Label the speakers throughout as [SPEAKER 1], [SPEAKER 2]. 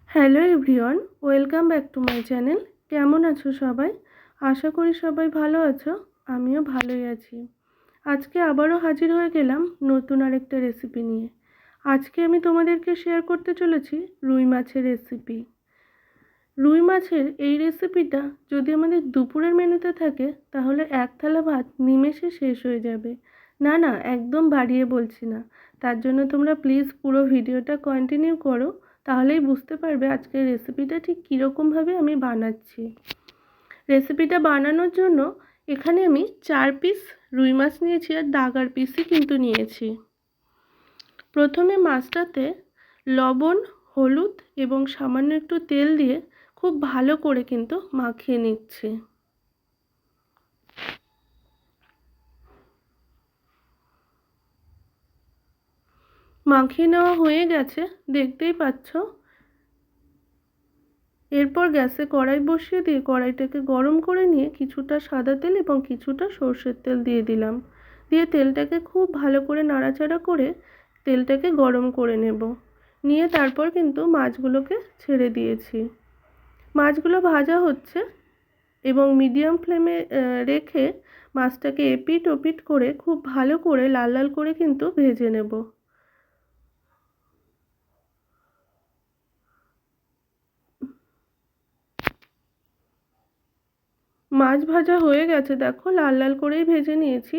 [SPEAKER 1] Hello everyone, welcome back to my channel. কেমন আছো সবাই? আশা করি সবাই ভালো আছো। আমিও ভালোই আছি। আজকে আবারও হাজির হয়ে গেলাম নতুন আরেকটা রেসিপি নিয়ে। আজকে আমি তোমাদেরকে শেয়ার করতে চলেছি রুই মাছের রেসিপি। রুই মাছের এই রেসিপিটা যদি আমাদের দুপুরের মেনুতে থাকে তাহলে এক থালা ভাত নিমেষে শেষ হয়ে যাবে। না না, একদম বাড়িয়ে বলছি না। তার জন্য তোমরা প্লিজ পুরো ভিডিওটা কন্টিনিউ করো, তাহলেই বুঝতে পারবে আজকের রেসিপিটা ঠিক কীরকমভাবে আমি বানাচ্ছি। রেসিপিটা বানানোর জন্য এখানে আমি 4 পিস রুই মাছ নিয়েছি, আর ডাগার পিসই কিন্তু নিয়েছি। প্রথমে মাছটাতে লবণ, হলুদ এবং সামান্য একটু তেল দিয়ে খুব ভালো করে কিন্তু মাখিয়ে নিচ্ছি। মাখিয়ে নেওয়া হয়ে গেছে, দেখতেই পাচ্ছ। এরপর গ্যাসে কড়াই বসিয়ে দিয়ে কড়াইটাকে গরম করে নিয়ে কিছুটা সাদা তেল এবং কিছুটা সর্ষের তেল দিয়ে দিলাম। দিয়ে তেলটাকে খুব ভালো করে নাড়াচাড়া করে তেলটাকে গরম করে নেব। নিয়ে তারপর কিন্তু মাছগুলোকে ছেড়ে দিয়েছি। মাছগুলো ভাজা হচ্ছে এবং মিডিয়াম ফ্লেমে রেখে মাছটাকে এপিট ওপিট করে খুব ভালো করে লাল লাল করে কিন্তু ভেজে নেব। মাছ ভাজা হয়ে গেছে, দেখো লাল লাল করেই ভেজে নিয়েছি।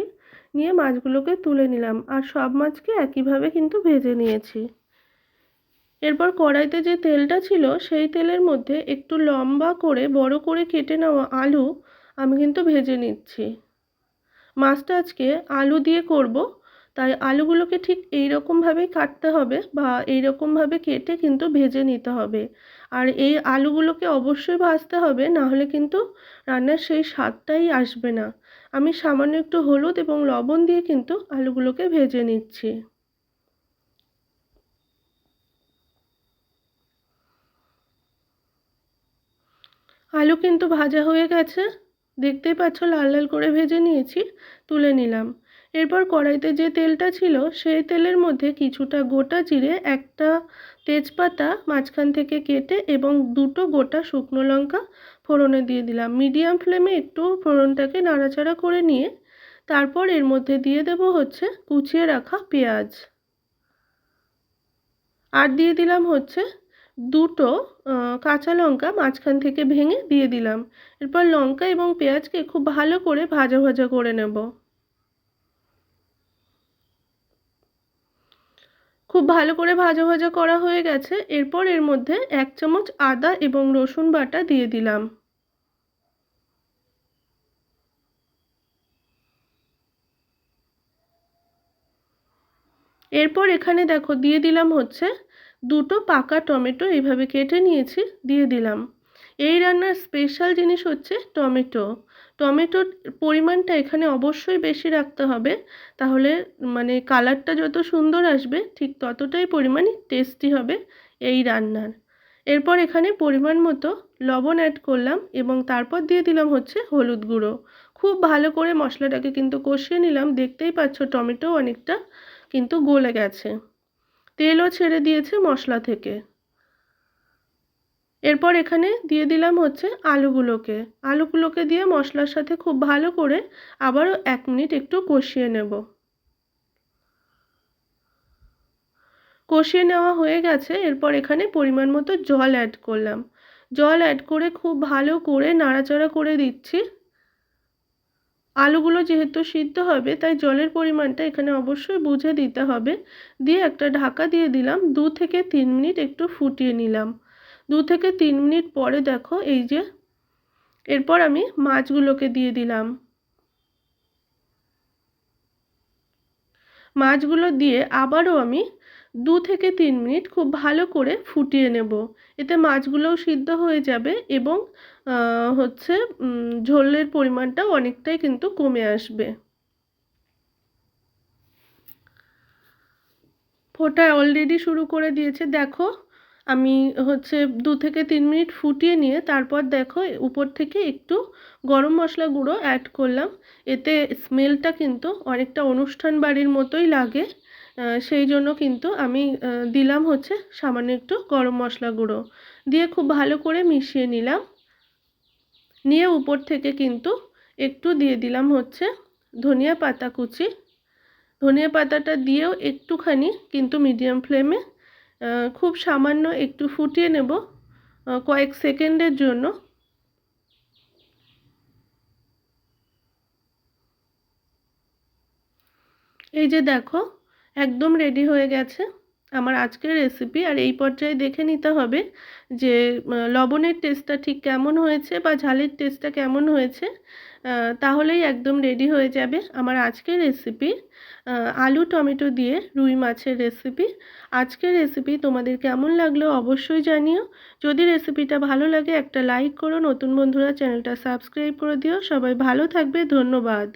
[SPEAKER 1] নিয়ে মাছগুলোকে তুলে নিলাম, আর সব মাছকে একইভাবে কিন্তু ভেজে নিয়েছি। এরপর কড়াইতে যে তেলটা ছিল সেই তেলের মধ্যে একটু লম্বা করে বড় করে কেটে নেওয়া আলু আমি কিন্তু ভেজে নিচ্ছি। মাছটা আজকে আলু দিয়ে করব, তাই আলুগুলোকে ঠিক এই রকমভাবেই কাটতে হবে বা এই রকমভাবে কেটে কিন্তু ভেজে নিতে হবে। আর এই আলুগুলোকে অবশ্যই ভাজতে হবে, না হলে কিন্তু রান্নার সেই স্বাদটাই আসবে না। আমি সামান্য একটু হলুদ এবং লবণ দিয়ে কিন্তু আলুগুলোকে ভেজে নিচ্ছি। আলু কিন্তু ভাজা হয়ে গেছে, দেখতেই পাচ্ছ লাল লাল করে ভেজে নিয়েছি, তুলে নিলাম। এরপর কড়াইতে যে তেলটা ছিল সেই তেলের মধ্যে কিছুটা গোটা জিরে, একটা তেজপাতা মাঝখান থেকে কেটে এবং দুটো গোটা শুকনো লঙ্কা ফোড়নে দিয়ে দিলাম। মিডিয়াম ফ্লেমে একটু ফোড়নটাকে নাড়াচাড়া করে নিয়ে তারপর এর মধ্যে দিয়ে দেব হচ্ছে কুচিয়ে রাখা পেঁয়াজ, আর দিয়ে দিলাম হচ্ছে দুটো কাঁচা লঙ্কা মাঝখান থেকে ভেঙে দিয়ে দিলাম। এরপর লঙ্কা এবং পেঁয়াজকে খুব ভালো করে ভাজা ভাজা করে নেব। খুব ভালো করে ভাজা ভাজা করা হয়ে গেছে। এরপর এর মধ্যে 1 চামচ আদা এবং রসুন বাটা দিয়ে দিলাম। এরপর এখানে দেখো দিয়ে দিলাম হচ্ছে দুটো পাকা টমেটো এইভাবে কেটে নিয়েছি, দিয়ে দিলাম। এই রান্নার স্পেশাল জিনিস হচ্ছে টমেটো। টমেটোর পরিমাণটা এখানে অবশ্যই বেশি রাখতে হবে, তাহলে মানে কালারটা যত সুন্দর আসবে ঠিক ততটাই পরিমাণই টেস্টি হবে এই রান্নার। এরপর এখানে পরিমাণ মতো লবণ অ্যাড করলাম এবং তারপর দিয়ে দিলাম হচ্ছে হলুদ গুঁড়ো। খুব ভালো করে মশলাটাকে কিন্তু কষিয়ে নিলাম। দেখতেই পাচ্ছ টমেটো অনেকটা কিন্তু গলে গেছে, তেলও ছেড়ে দিয়েছে মশলা থেকে। এরপর এখানে দিয়ে দিলাম হচ্ছে আলুগুলোকে দিয়ে মশলার সাথে খুব ভালো করে আবারও 1 মিনিট একটু কষিয়ে নেব। কষিয়ে নেওয়া হয়ে গেছে। এরপর এখানে পরিমাণ মতো জল অ্যাড করলাম। জল অ্যাড করে খুব ভালো করে নাড়াচাড়া করে দিচ্ছি। আলুগুলো যেহেতু সিদ্ধ হবে তাই জলের পরিমাণটা এখানে অবশ্যই বুঝে দিতে হবে। দিয়ে একটা ঢাকা দিয়ে দিলাম, 2 থেকে 3 মিনিট একটু ফুটিয়ে নিলাম। 2 থেকে 3 মিনিট পরে দেখো এই যে, এরপর আমি মাছগুলোকে দিয়ে দিলাম। মাছগুলো দিয়ে আবারও আমি 2 থেকে 3 মিনিট খুব ভালো করে ফুটিয়ে নেব। এতে মাছগুলোও সিদ্ধ হয়ে যাবে এবং হচ্ছে ঝোলের পরিমাণটাও অনেকটাই কিন্তু কমে আসবে। ফোটা অলরেডি শুরু করে দিয়েছে, দেখো আমি হচ্ছে 2 থেকে 3 মিনিট ফুটিয়ে নিয়ে তারপর দেখো উপর থেকে একটু গরম মশলা গুঁড়ো অ্যাড করলাম। এতে স্মেলটা কিন্তু অনেকটা অনুষ্ঠান বাড়ির মতোই লাগে। সেই জন্য কিন্তু আমি দিলাম হচ্ছে সামান্য একটু গরম মশলা গুঁড়ো দিয়ে খুব ভালো করে মিশিয়ে নিলাম। নিয়ে উপর থেকে কিন্তু একটু দিয়ে দিলাম হচ্ছে ধনিয়া পাতা কুচি। ধনিয়া পাতাটা দিয়েও একটুখানি কিন্তু মিডিয়াম ফ্লেমে খুব সামান্য একটু ফুটিয়ে নেব কয়েক সেকেন্ডের জন্য। এই যে দেখো একদম রেডি হয়ে গেছে আমার আজকের রেসিপি। আর এই পর্যায়ে দেখে নিতে হবে যে লবণের টেস্টটা ঠিক কেমন হয়েছে বা ঝালের টেস্টটা কেমন হয়েছে, তাহলেই একদম রেডি হয়ে যাবে আমার আজকের রেসিপি আলু টমেটো দিয়ে রুই মাছের রেসিপি। আজকের রেসিপি তোমাদের কেমন লাগলো অবশ্যই জানিও। যদি রেসিপিটা ভালো লাগে একটা লাইক করো, নতুন বন্ধুরা চ্যানেলটা সাবস্ক্রাইব করে দিও। সবাই ভালো থাকবে, ধন্যবাদ।